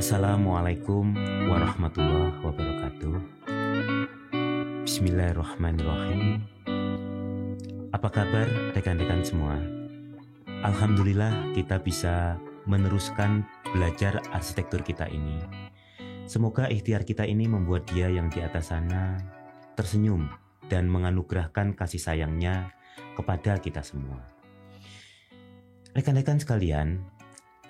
Assalamualaikum warahmatullahi wabarakatuh. Bismillahirrahmanirrahim. Apa kabar rekan-rekan semua? Alhamdulillah kita bisa meneruskan belajar arsitektur kita ini. Semoga ikhtiar kita ini membuat Dia yang di atas sana tersenyum dan menganugerahkan kasih sayangnya kepada kita semua. Rekan-rekan sekalian,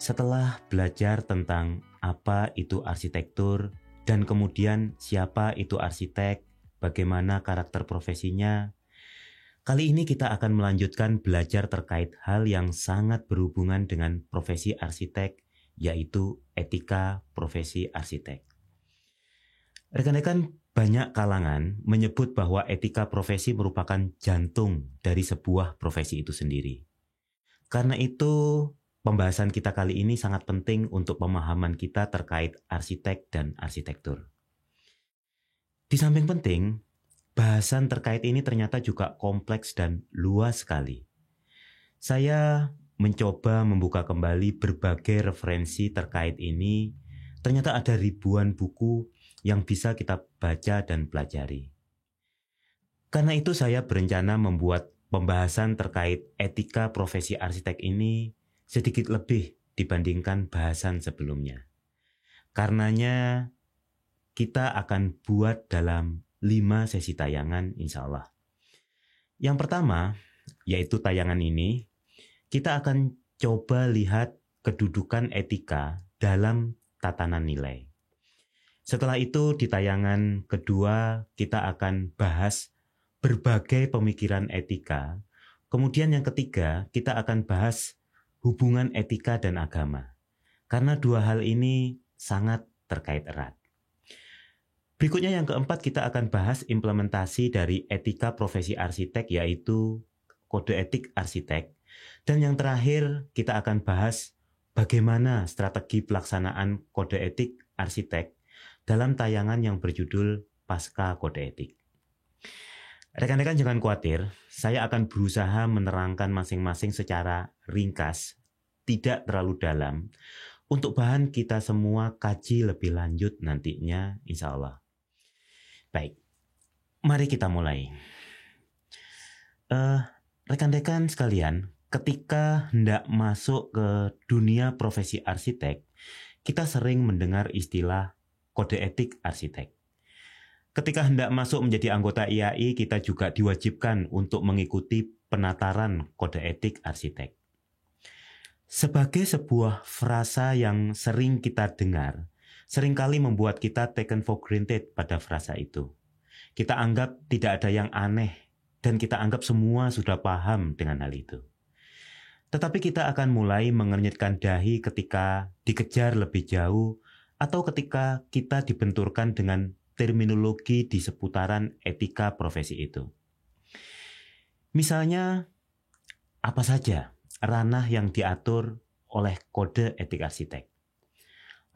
setelah belajar tentang apa itu arsitektur dan kemudian siapa itu arsitek, bagaimana karakter profesinya, kali ini kita akan melanjutkan belajar terkait hal yang sangat berhubungan dengan profesi arsitek, yaitu etika profesi arsitek. Rekan-rekan, banyak kalangan menyebut bahwa etika profesi merupakan jantung dari sebuah profesi itu sendiri. Karena itu, pembahasan kita kali ini sangat penting untuk pemahaman kita terkait arsitek dan arsitektur. Di samping penting, bahasan terkait ini ternyata juga kompleks dan luas sekali. Saya mencoba membuka kembali berbagai referensi terkait ini. Ternyata ada ribuan buku yang bisa kita baca dan pelajari. Karena itu saya berencana membuat pembahasan terkait etika profesi arsitek ini sedikit lebih dibandingkan bahasan sebelumnya. Karenanya kita akan buat dalam 5 sesi tayangan insya Allah. Yang pertama, yaitu tayangan ini, kita akan coba lihat kedudukan etika dalam tatanan nilai. Setelah itu di tayangan kedua kita akan bahas berbagai pemikiran etika. Kemudian yang ketiga kita akan bahas hubungan etika dan agama. Karena dua hal ini sangat terkait erat. Berikutnya yang keempat kita akan bahas implementasi dari etika profesi arsitek yaitu kode etik arsitek. Dan yang terakhir kita akan bahas bagaimana strategi pelaksanaan kode etik arsitek dalam tayangan yang berjudul Pasca Kode Etik. Rekan-rekan jangan khawatir, saya akan berusaha menerangkan masing-masing secara ringkas, tidak terlalu dalam, untuk bahan kita semua kaji lebih lanjut nantinya insya Allah. Baik, mari kita mulai. Rekan-rekan sekalian, ketika hendak masuk ke dunia profesi arsitek, kita sering mendengar istilah kode etik arsitek. Ketika hendak masuk menjadi anggota IAI, kita juga diwajibkan untuk mengikuti penataran kode etik arsitek. Sebagai sebuah frasa yang sering kita dengar, seringkali membuat kita taken for granted pada frasa itu. Kita anggap tidak ada yang aneh dan kita anggap semua sudah paham dengan hal itu. Tetapi kita akan mulai mengernyitkan dahi ketika dikejar lebih jauh atau ketika kita dibenturkan dengan terminologi di seputaran etika profesi itu. Misalnya, apa saja ranah yang diatur oleh kode etik arsitek?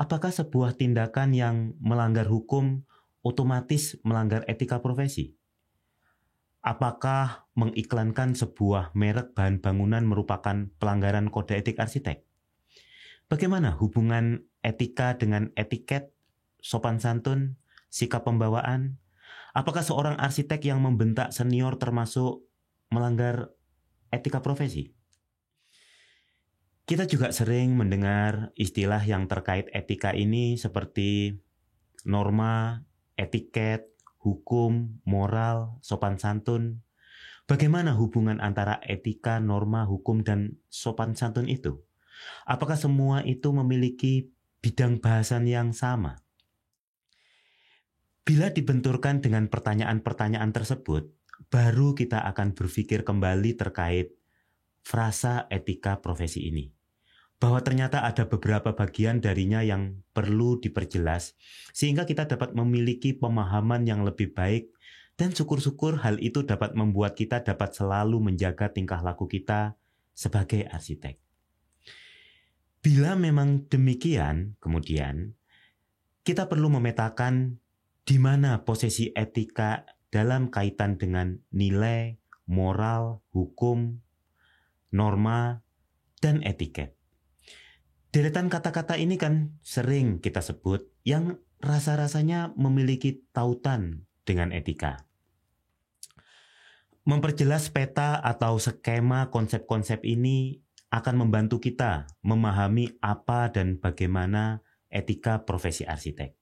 Apakah sebuah tindakan yang melanggar hukum otomatis melanggar etika profesi? Apakah mengiklankan sebuah merek bahan bangunan merupakan pelanggaran kode etik arsitek? Bagaimana hubungan etika dengan etiket, sopan santun, sikap pembawaan? Apakah seorang arsitek yang membentak senior termasuk melanggar etika profesi? Kita juga sering mendengar istilah yang terkait etika ini seperti norma, etiket, hukum, moral, sopan santun. Bagaimana hubungan antara etika, norma, hukum, dan sopan santun itu? Apakah semua itu memiliki bidang bahasan yang sama? Bila dibenturkan dengan pertanyaan-pertanyaan tersebut, baru kita akan berpikir kembali terkait frasa etika profesi ini. Bahwa ternyata ada beberapa bagian darinya yang perlu diperjelas, sehingga kita dapat memiliki pemahaman yang lebih baik, dan syukur-syukur hal itu dapat membuat kita dapat selalu menjaga tingkah laku kita sebagai arsitek. Bila memang demikian, kemudian kita perlu memetakan di mana posisi etika dalam kaitan dengan nilai, moral, hukum, norma, dan etiket. Deretan kata-kata ini kan sering kita sebut yang rasa-rasanya memiliki tautan dengan etika. Memperjelas peta atau skema konsep-konsep ini akan membantu kita memahami apa dan bagaimana etika profesi arsitek.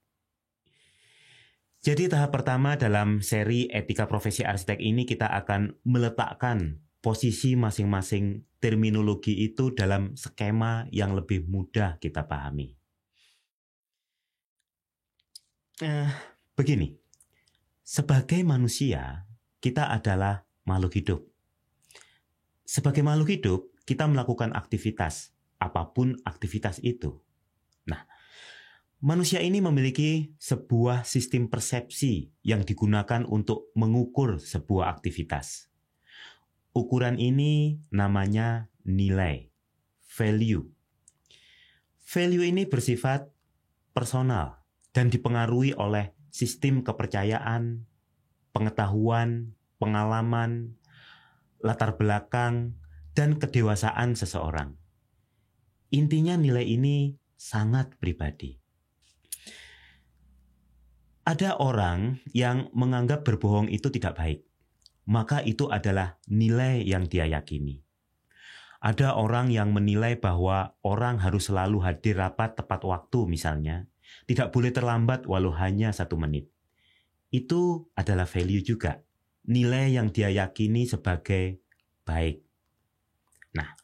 Jadi tahap pertama dalam seri etika profesi arsitek ini kita akan meletakkan posisi masing-masing terminologi itu dalam skema yang lebih mudah kita pahami. Begini, sebagai manusia, kita adalah makhluk hidup. Sebagai makhluk hidup, kita melakukan aktivitas, apapun aktivitas itu. Nah, manusia ini memiliki sebuah sistem persepsi yang digunakan untuk mengukur sebuah aktivitas. Ukuran ini namanya nilai, value. Value ini bersifat personal dan dipengaruhi oleh sistem kepercayaan, pengetahuan, pengalaman, latar belakang, dan kedewasaan seseorang. Intinya nilai ini sangat pribadi. Ada orang yang menganggap berbohong itu tidak baik, maka itu adalah nilai yang dia yakini. Ada orang yang menilai bahwa orang harus selalu hadir rapat tepat waktu misalnya, tidak boleh terlambat walau hanya 1 menit. Itu adalah value juga. Nilai yang dia yakini sebagai baik. Nah,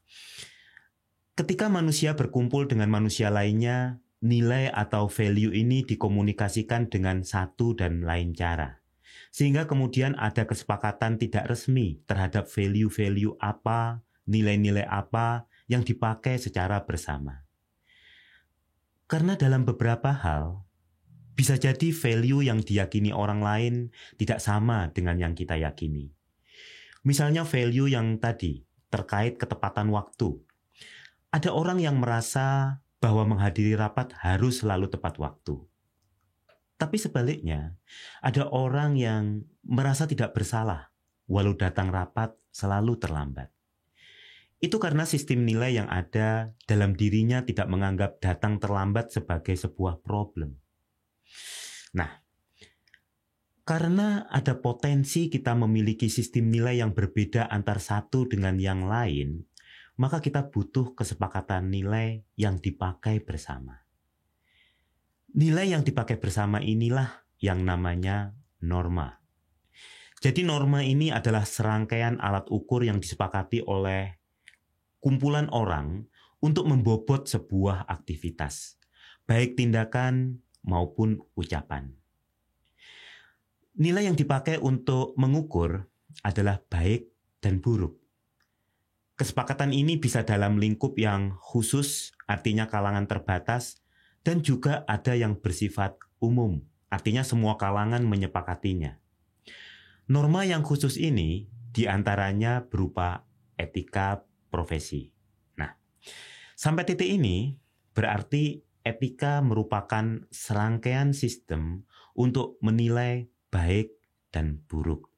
ketika manusia berkumpul dengan manusia lainnya, nilai atau value ini dikomunikasikan dengan satu dan lain cara. Sehingga kemudian ada kesepakatan tidak resmi terhadap value-value apa, nilai-nilai apa yang dipakai secara bersama. Karena dalam beberapa hal, bisa jadi value yang diyakini orang lain tidak sama dengan yang kita yakini. Misalnya value yang tadi terkait ketepatan waktu. Ada orang yang merasa bahwa menghadiri rapat harus selalu tepat waktu. Tapi sebaliknya, ada orang yang merasa tidak bersalah walau datang rapat selalu terlambat. Itu karena sistem nilai yang ada dalam dirinya tidak menganggap datang terlambat sebagai sebuah problem. Nah, karena ada potensi kita memiliki sistem nilai yang berbeda antar satu dengan yang lain, maka kita butuh kesepakatan nilai yang dipakai bersama. Nilai yang dipakai bersama inilah yang namanya norma. Jadi norma ini adalah serangkaian alat ukur yang disepakati oleh kumpulan orang untuk membobot sebuah aktivitas, baik tindakan maupun ucapan. Nilai yang dipakai untuk mengukur adalah baik dan buruk. Kesepakatan ini bisa dalam lingkup yang khusus, artinya kalangan terbatas, dan juga ada yang bersifat umum, artinya semua kalangan menyepakatinya. Norma yang khusus ini diantaranya berupa etika profesi. Nah, sampai titik ini berarti etika merupakan serangkaian sistem untuk menilai baik dan buruk.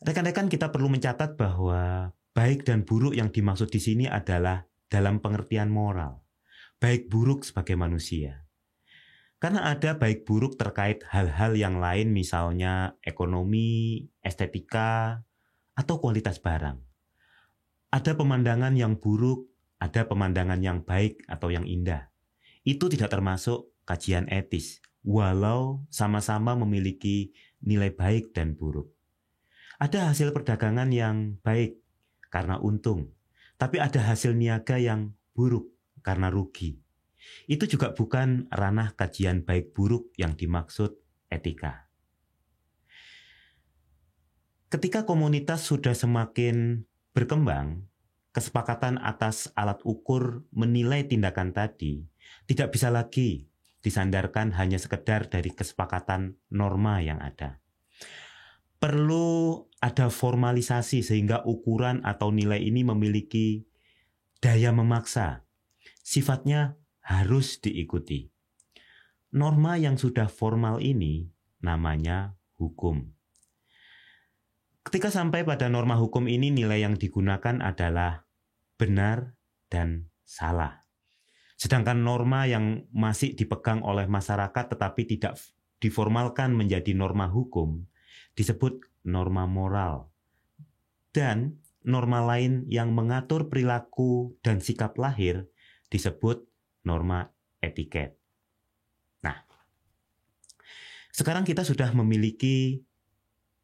Rekan-rekan, kita perlu mencatat bahwa baik dan buruk yang dimaksud di sini adalah dalam pengertian moral. Baik buruk sebagai manusia. Karena ada baik buruk terkait hal-hal yang lain, misalnya ekonomi, estetika, atau kualitas barang. Ada pemandangan yang buruk, ada pemandangan yang baik atau yang indah. Itu tidak termasuk kajian etis, walau sama-sama memiliki nilai baik dan buruk. Ada hasil perdagangan yang baik karena untung, tapi ada hasil niaga yang buruk karena rugi. Itu juga bukan ranah kajian baik buruk yang dimaksud etika. Ketika komunitas sudah semakin berkembang, kesepakatan atas alat ukur menilai tindakan tadi tidak bisa lagi disandarkan hanya sekedar dari kesepakatan norma yang ada. Perlu ada formalisasi sehingga ukuran atau nilai ini memiliki daya memaksa. Sifatnya harus diikuti. Norma yang sudah formal ini namanya hukum. Ketika sampai pada norma hukum ini, nilai yang digunakan adalah benar dan salah. Sedangkan norma yang masih dipegang oleh masyarakat tetapi tidak diformalkan menjadi norma hukum disebut norma moral. Dan norma lain yang mengatur perilaku dan sikap lahir disebut norma etiket. Nah, sekarang kita sudah memiliki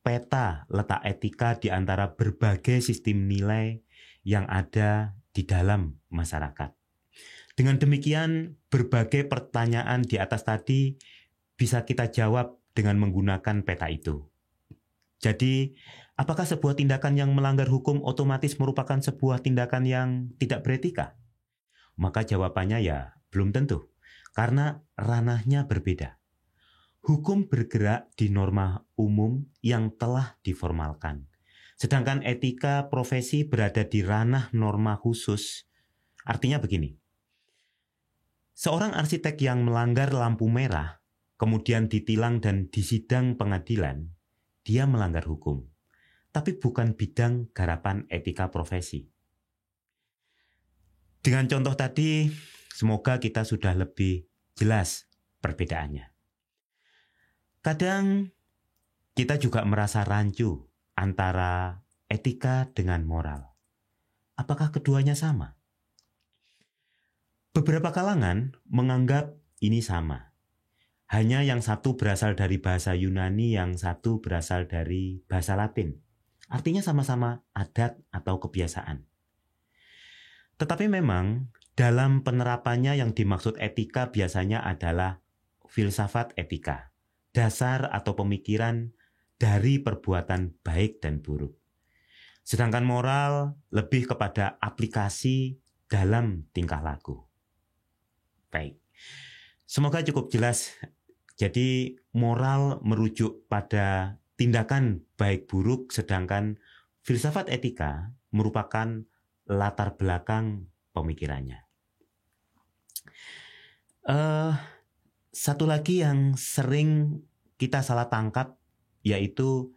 peta letak etika di antara berbagai sistem nilai yang ada di dalam masyarakat. Dengan demikian, berbagai pertanyaan di atas tadi bisa kita jawab dengan menggunakan peta itu. Jadi, apakah sebuah tindakan yang melanggar hukum otomatis merupakan sebuah tindakan yang tidak beretika? Maka jawabannya ya belum tentu, karena ranahnya berbeda. Hukum bergerak di norma umum yang telah diformalkan. Sedangkan etika profesi berada di ranah norma khusus. Artinya begini, seorang arsitek yang melanggar lampu merah, kemudian ditilang dan disidang pengadilan, dia melanggar hukum, tapi bukan bidang garapan etika profesi. Dengan contoh tadi, semoga kita sudah lebih jelas perbedaannya. Kadang kita juga merasa rancu antara etika dengan moral. Apakah keduanya sama? Beberapa kalangan menganggap ini sama. Hanya yang satu berasal dari bahasa Yunani, yang satu berasal dari bahasa Latin. Artinya sama-sama adat atau kebiasaan. Tetapi memang dalam penerapannya yang dimaksud etika biasanya adalah filsafat etika, dasar atau pemikiran dari perbuatan baik dan buruk. Sedangkan moral lebih kepada aplikasi dalam tingkah laku. Baik, semoga cukup jelas. Jadi moral merujuk pada tindakan baik buruk, sedangkan filsafat etika merupakan latar belakang pemikirannya. Satu lagi yang sering kita salah tangkap, yaitu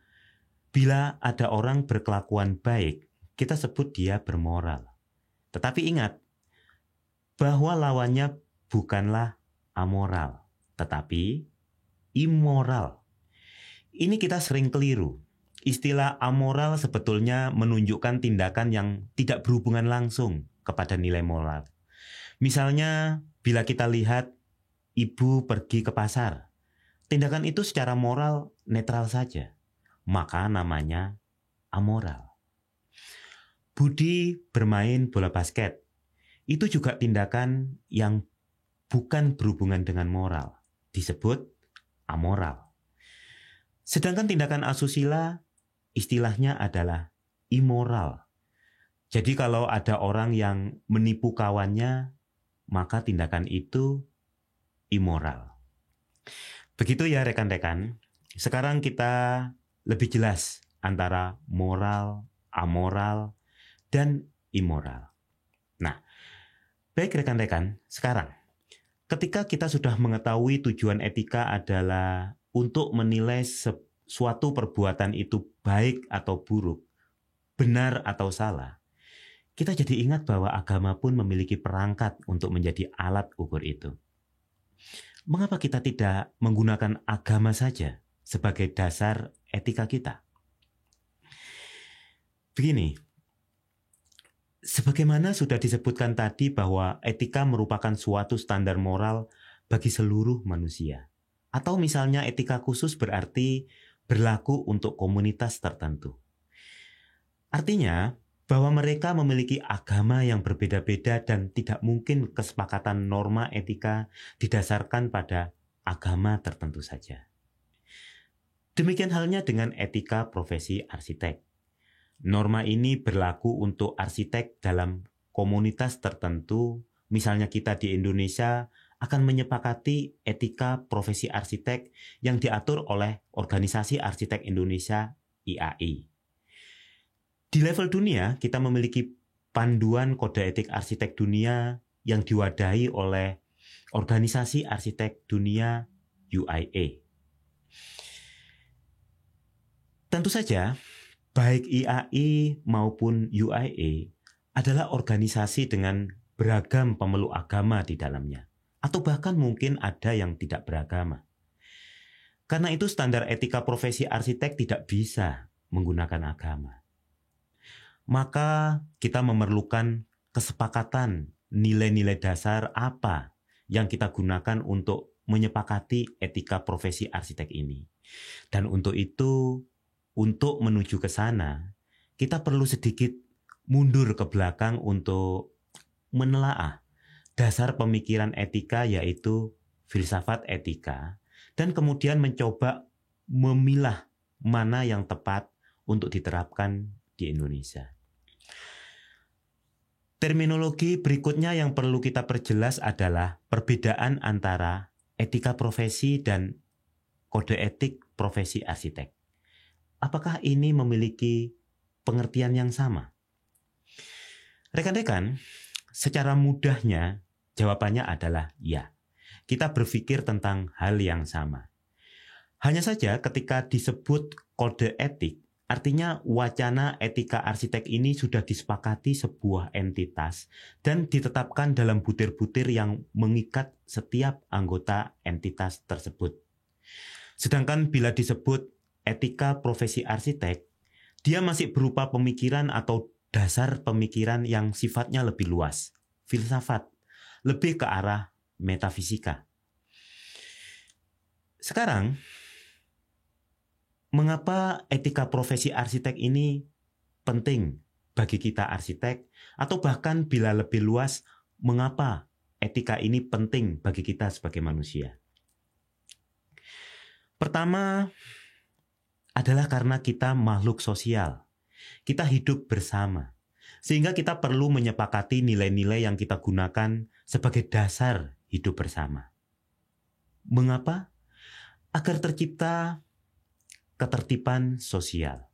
bila ada orang berkelakuan baik, kita sebut dia bermoral. Tetapi ingat, bahwa lawannya bukanlah amoral, tetapi immoral. Ini kita sering keliru. Istilah amoral sebetulnya menunjukkan tindakan yang tidak berhubungan langsung kepada nilai moral. Misalnya, bila kita lihat ibu pergi ke pasar, tindakan itu secara moral netral saja, maka namanya amoral. Budi bermain bola basket, itu juga tindakan yang bukan berhubungan dengan moral, disebut amoral. Sedangkan tindakan asusila istilahnya adalah immoral. Jadi kalau ada orang yang menipu kawannya, maka tindakan itu immoral. Begitu ya rekan-rekan. Sekarang kita lebih jelas antara moral, amoral, dan immoral. Nah, baik rekan-rekan, sekarang ketika kita sudah mengetahui tujuan etika adalah untuk menilai suatu perbuatan itu baik atau buruk, benar atau salah, kita jadi ingat bahwa agama pun memiliki perangkat untuk menjadi alat ukur itu. Mengapa kita tidak menggunakan agama saja sebagai dasar etika kita? Begini, sebagaimana sudah disebutkan tadi bahwa etika merupakan suatu standar moral bagi seluruh manusia. Atau misalnya etika khusus berarti berlaku untuk komunitas tertentu. Artinya bahwa mereka memiliki agama yang berbeda-beda dan tidak mungkin kesepakatan norma etika didasarkan pada agama tertentu saja. Demikian halnya dengan etika profesi arsitek. Norma ini berlaku untuk arsitek dalam komunitas tertentu, misalnya kita di Indonesia akan menyepakati etika profesi arsitek yang diatur oleh Organisasi Arsitek Indonesia IAI. Di level dunia, kita memiliki panduan kode etik arsitek dunia yang diwadahi oleh Organisasi Arsitek Dunia UIA. Tentu saja, baik IAI maupun UIA adalah organisasi dengan beragam pemeluk agama di dalamnya. Atau bahkan mungkin ada yang tidak beragama. Karena itu standar etika profesi arsitek tidak bisa menggunakan agama. Maka kita memerlukan kesepakatan nilai-nilai dasar apa yang kita gunakan untuk menyepakati etika profesi arsitek ini. Dan untuk itu, untuk menuju ke sana, kita perlu sedikit mundur ke belakang untuk menelaah dasar pemikiran etika, yaitu filsafat etika, dan kemudian mencoba memilah mana yang tepat untuk diterapkan di Indonesia. Terminologi berikutnya yang perlu kita perjelas adalah perbedaan antara etika profesi dan kode etik profesi arsitek. Apakah ini memiliki pengertian yang sama? Rekan-rekan, secara mudahnya jawabannya adalah ya. Kita berpikir tentang hal yang sama. Hanya saja ketika disebut kode etik, artinya wacana etika arsitek ini sudah disepakati sebuah entitas dan ditetapkan dalam butir-butir yang mengikat setiap anggota entitas tersebut. Sedangkan bila disebut etika profesi arsitek, dia masih berupa pemikiran atau dasar pemikiran yang sifatnya lebih luas, filsafat, lebih ke arah metafisika. Sekarang, mengapa etika profesi arsitek ini penting bagi kita arsitek, atau bahkan bila lebih luas, mengapa etika ini penting bagi kita sebagai manusia? Pertama adalah karena kita makhluk sosial. Kita hidup bersama. Sehingga kita perlu menyepakati nilai-nilai yang kita gunakan sebagai dasar hidup bersama. Mengapa? Agar tercipta ketertiban sosial.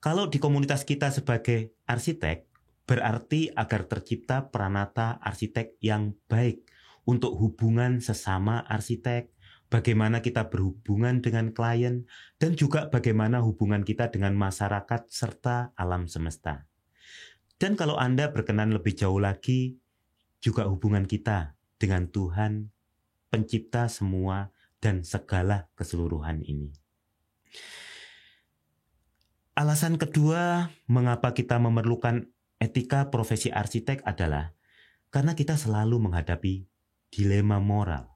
Kalau di komunitas kita sebagai arsitek, berarti agar tercipta pranata arsitek yang baik untuk hubungan sesama arsitek, bagaimana kita berhubungan dengan klien, dan juga bagaimana hubungan kita dengan masyarakat serta alam semesta. Dan kalau Anda berkenan lebih jauh lagi, juga hubungan kita dengan Tuhan, pencipta semua dan segala keseluruhan ini. Alasan kedua mengapa kita memerlukan etika profesi arsitek adalah karena kita selalu menghadapi dilema moral.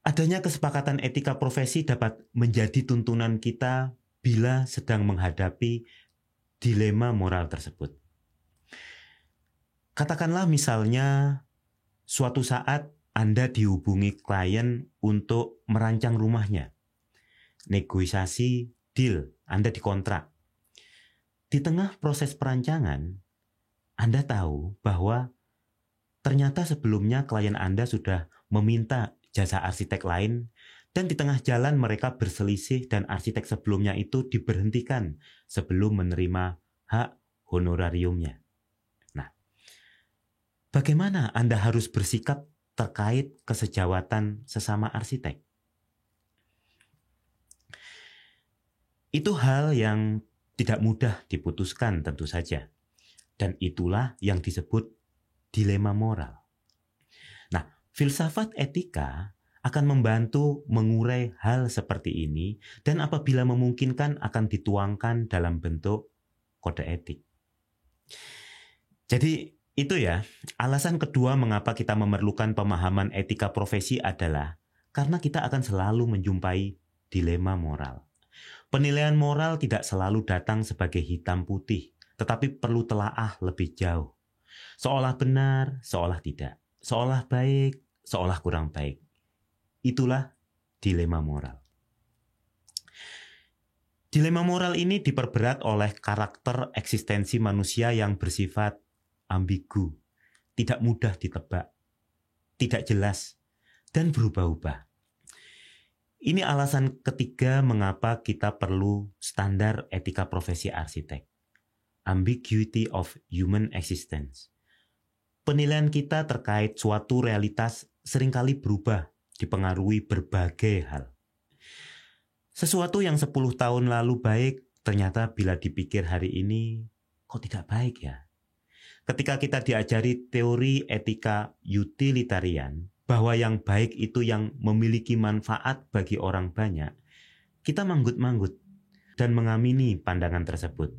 Adanya kesepakatan etika profesi dapat menjadi tuntunan kita bila sedang menghadapi dilema moral tersebut. Katakanlah misalnya suatu saat Anda dihubungi klien untuk merancang rumahnya. Negosiasi, deal, Anda dikontrak. Di tengah proses perancangan, Anda tahu bahwa ternyata sebelumnya klien Anda sudah meminta jasa arsitek lain, dan di tengah jalan mereka berselisih dan arsitek sebelumnya itu diberhentikan sebelum menerima hak honorariumnya. Nah, bagaimana Anda harus bersikap terkait kesejawatan sesama arsitek? Itu hal yang tidak mudah diputuskan tentu saja, dan itulah yang disebut dilema moral. Filsafat etika akan membantu mengurai hal seperti ini dan apabila memungkinkan akan dituangkan dalam bentuk kode etik. Jadi itu ya, alasan kedua mengapa kita memerlukan pemahaman etika profesi adalah karena kita akan selalu menjumpai dilema moral. Penilaian moral tidak selalu datang sebagai hitam putih, tetapi perlu telaah lebih jauh. Seolah benar, seolah tidak. Seolah baik, seolah kurang baik. Itulah dilema moral. Dilema moral ini diperberat oleh karakter eksistensi manusia yang bersifat ambigu, tidak mudah ditebak, tidak jelas, dan berubah-ubah. Ini alasan ketiga mengapa kita perlu standar etika profesi arsitek. Ambiguity of human existence. Penilaian kita terkait suatu realitas seringkali berubah, dipengaruhi berbagai hal. Sesuatu yang 10 tahun lalu baik, ternyata bila dipikir hari ini, kok tidak baik ya? Ketika kita diajari teori etika utilitarian, bahwa yang baik itu yang memiliki manfaat bagi orang banyak, kita manggut-manggut dan mengamini pandangan tersebut.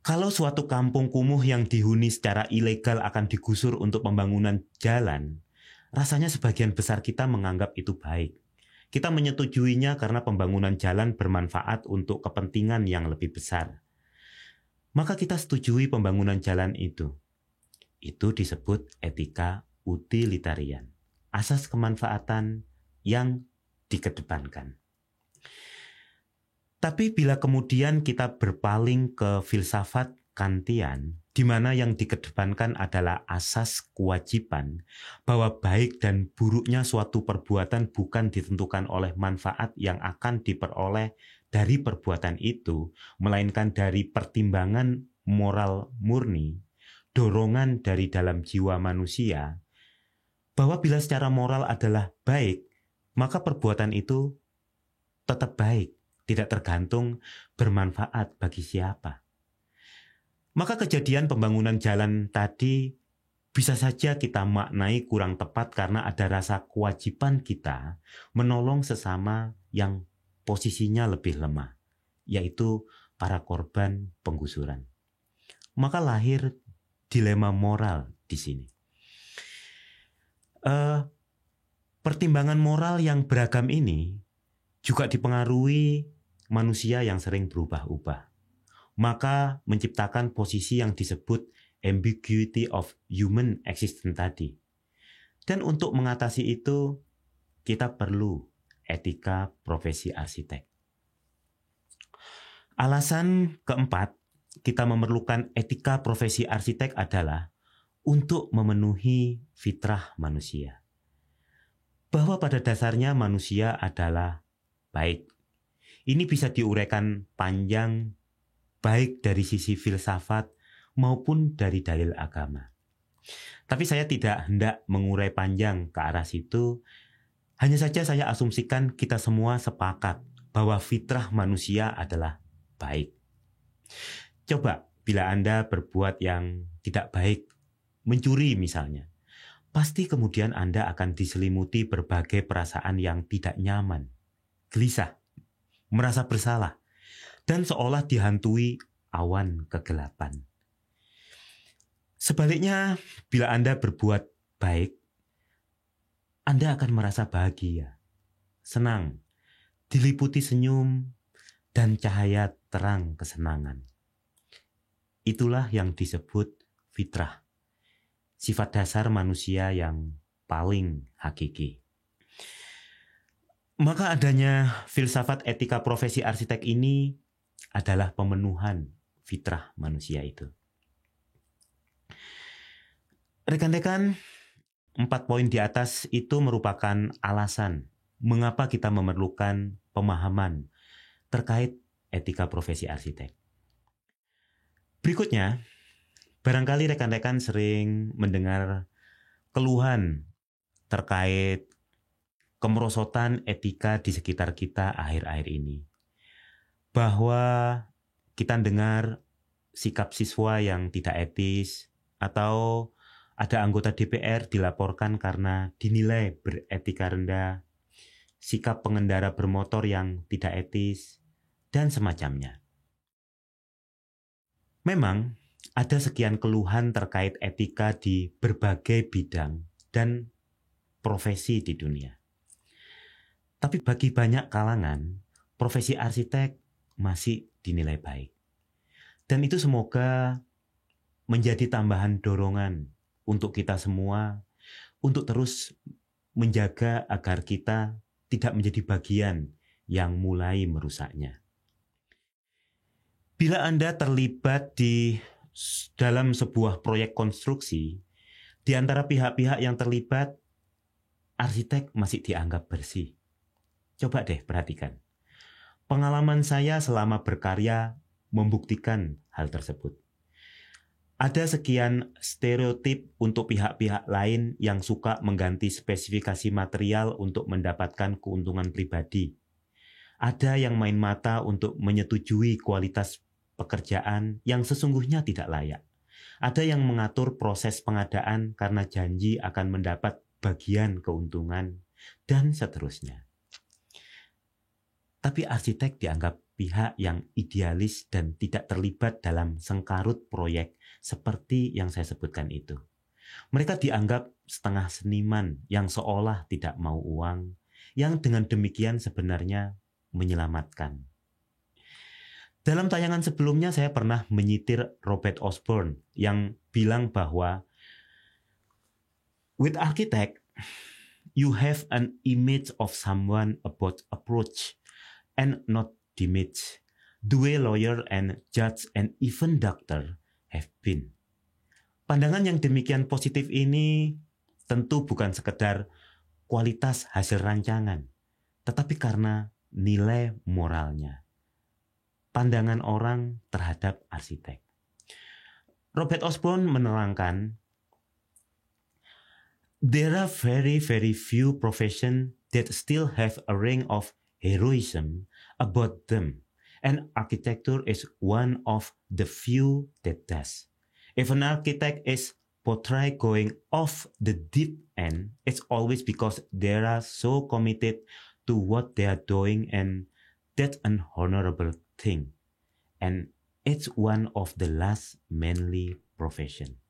Kalau suatu kampung kumuh yang dihuni secara ilegal akan digusur untuk pembangunan jalan, rasanya sebagian besar kita menganggap itu baik. Kita menyetujuinya karena pembangunan jalan bermanfaat untuk kepentingan yang lebih besar. Maka kita setujui pembangunan jalan itu. Itu disebut etika utilitarian, asas kemanfaatan yang dikedepankan. Tapi bila kemudian kita berpaling ke filsafat Kantian, di mana yang dikedepankan adalah asas kewajiban, bahwa baik dan buruknya suatu perbuatan bukan ditentukan oleh manfaat yang akan diperoleh dari perbuatan itu, melainkan dari pertimbangan moral murni, dorongan dari dalam jiwa manusia, bahwa bila secara moral adalah baik, maka perbuatan itu tetap baik, tidak tergantung bermanfaat bagi siapa. Maka kejadian pembangunan jalan tadi bisa saja kita maknai kurang tepat karena ada rasa kewajiban kita menolong sesama yang posisinya lebih lemah, yaitu para korban penggusuran. Maka lahir dilema moral di sini. Pertimbangan moral yang beragam ini juga dipengaruhi manusia yang sering berubah-ubah. Maka menciptakan posisi yang disebut ambiguity of human existence tadi. Dan untuk mengatasi itu, kita perlu etika profesi arsitek. Alasan keempat, kita memerlukan etika profesi arsitek adalah untuk memenuhi fitrah manusia. Bahwa pada dasarnya manusia adalah baik. Ini bisa diuraikan panjang, baik dari sisi filsafat maupun dari dalil agama. Tapi saya tidak hendak mengurai panjang ke arah situ. Hanya saja saya asumsikan kita semua sepakat bahwa fitrah manusia adalah baik. Coba bila Anda berbuat yang tidak baik, mencuri misalnya, pasti kemudian Anda akan diselimuti berbagai perasaan yang tidak nyaman, gelisah, merasa bersalah, dan seolah dihantui awan kegelapan. Sebaliknya, bila Anda berbuat baik, Anda akan merasa bahagia, senang, diliputi senyum, dan cahaya terang kesenangan. Itulah yang disebut fitrah, sifat dasar manusia yang paling hakiki. Maka adanya filsafat etika profesi arsitek ini adalah pemenuhan fitrah manusia itu. Rekan-rekan, 4 poin di atas itu merupakan alasan mengapa kita memerlukan pemahaman terkait etika profesi arsitek. Berikutnya, barangkali rekan-rekan sering mendengar keluhan terkait kemerosotan etika di sekitar kita akhir-akhir ini. Bahwa kita dengar sikap siswa yang tidak etis, atau ada anggota DPR dilaporkan karena dinilai beretika rendah, sikap pengendara bermotor yang tidak etis, dan semacamnya. Memang ada sekian keluhan terkait etika di berbagai bidang dan profesi di dunia. Tapi bagi banyak kalangan, profesi arsitek masih dinilai baik. Dan itu semoga menjadi tambahan dorongan untuk kita semua untuk terus menjaga agar kita tidak menjadi bagian yang mulai merusaknya. Bila Anda terlibat di dalam sebuah proyek konstruksi, di antara pihak-pihak yang terlibat, arsitek masih dianggap bersih. Coba deh perhatikan. Pengalaman saya selama berkarya membuktikan hal tersebut. Ada sekian stereotip untuk pihak-pihak lain yang suka mengganti spesifikasi material untuk mendapatkan keuntungan pribadi. Ada yang main mata untuk menyetujui kualitas pekerjaan yang sesungguhnya tidak layak. Ada yang mengatur proses pengadaan karena janji akan mendapat bagian keuntungan, dan seterusnya. Tapi arsitek dianggap pihak yang idealis dan tidak terlibat dalam sengkarut proyek seperti yang saya sebutkan itu. Mereka dianggap setengah seniman yang seolah tidak mau uang, yang dengan demikian sebenarnya menyelamatkan. Dalam tayangan sebelumnya saya pernah menyitir Robert Osborne yang bilang bahwa with architect, you have an image of someone about approach and not the image the way lawyer and judge and even doctor have been. Pandangan yang demikian positif ini tentu bukan sekedar kualitas hasil rancangan, tetapi karena nilai moralnya. Pandangan orang terhadap arsitek. Robert Osborne menerangkan, there are very few professions that still have a ring of heroism about them, and architecture is one of the few that does. If an architect is portrayed going off the deep end, it's always because they are so committed to what they are doing, and that's an honorable thing. And it's one of the last manly profession.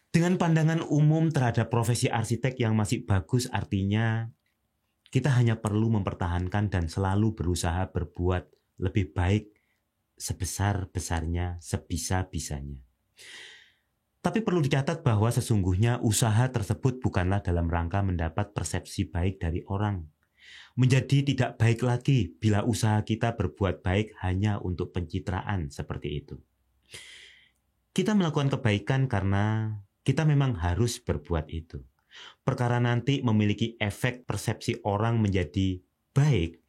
Dengan pandangan umum terhadap profesi arsitek yang masih bagus, artinya kita hanya perlu mempertahankan dan selalu berusaha berbuat lebih baik sebesar-besarnya, sebisa-bisanya. Tapi perlu dicatat bahwa sesungguhnya usaha tersebut bukanlah dalam rangka mendapat persepsi baik dari orang. Menjadi tidak baik lagi bila usaha kita berbuat baik hanya untuk pencitraan seperti itu. Kita melakukan kebaikan karena kita memang harus berbuat itu. Perkara nanti memiliki efek persepsi orang menjadi baik,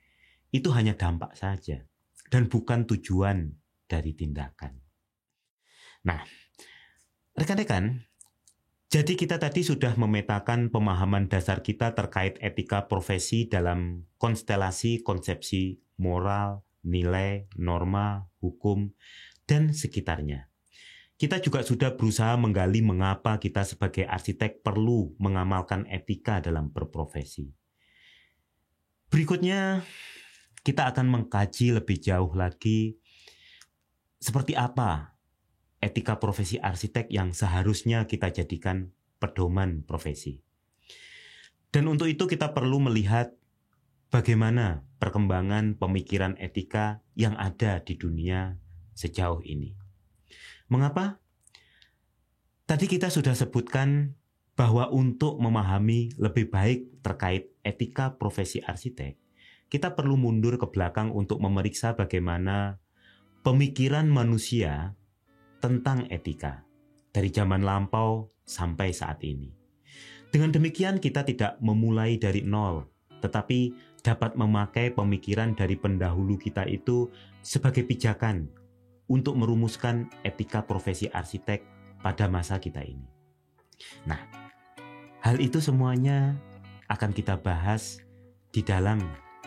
itu hanya dampak saja dan bukan tujuan dari tindakan. Nah, rekan-rekan, jadi kita tadi sudah memetakan pemahaman dasar kita terkait etika profesi dalam konstelasi konsepsi moral, nilai, norma, hukum, dan sekitarnya. Kita juga sudah berusaha menggali mengapa kita sebagai arsitek perlu mengamalkan etika dalam berprofesi. Berikutnya, kita akan mengkaji lebih jauh lagi seperti apa etika profesi arsitek yang seharusnya kita jadikan pedoman profesi. Dan untuk itu kita perlu melihat bagaimana perkembangan pemikiran etika yang ada di dunia sejauh ini. Mengapa? Tadi kita sudah sebutkan bahwa untuk memahami lebih baik terkait etika profesi arsitek, kita perlu mundur ke belakang untuk memeriksa bagaimana pemikiran manusia tentang etika dari zaman lampau sampai saat ini. Dengan demikian kita tidak memulai dari nol, tetapi dapat memakai pemikiran dari pendahulu kita itu sebagai pijakan untuk merumuskan etika profesi arsitek pada masa kita ini. Nah, hal itu semuanya akan kita bahas di dalam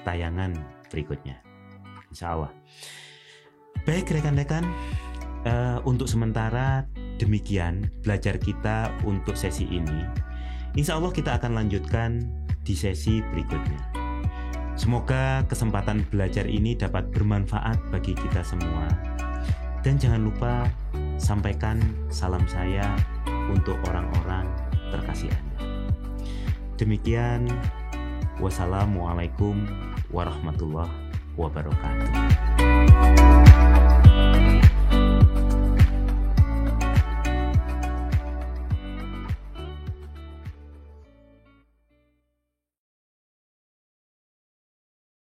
tayangan berikutnya, insya Allah. Baik rekan-rekan, untuk sementara demikian belajar kita untuk sesi ini. Insya Allah kita akan lanjutkan di sesi berikutnya. Semoga kesempatan belajar ini dapat bermanfaat bagi kita semua. Dan jangan lupa sampaikan salam saya untuk orang-orang terkasih Anda. Demikian, wassalamualaikum warahmatullahi wabarakatuh.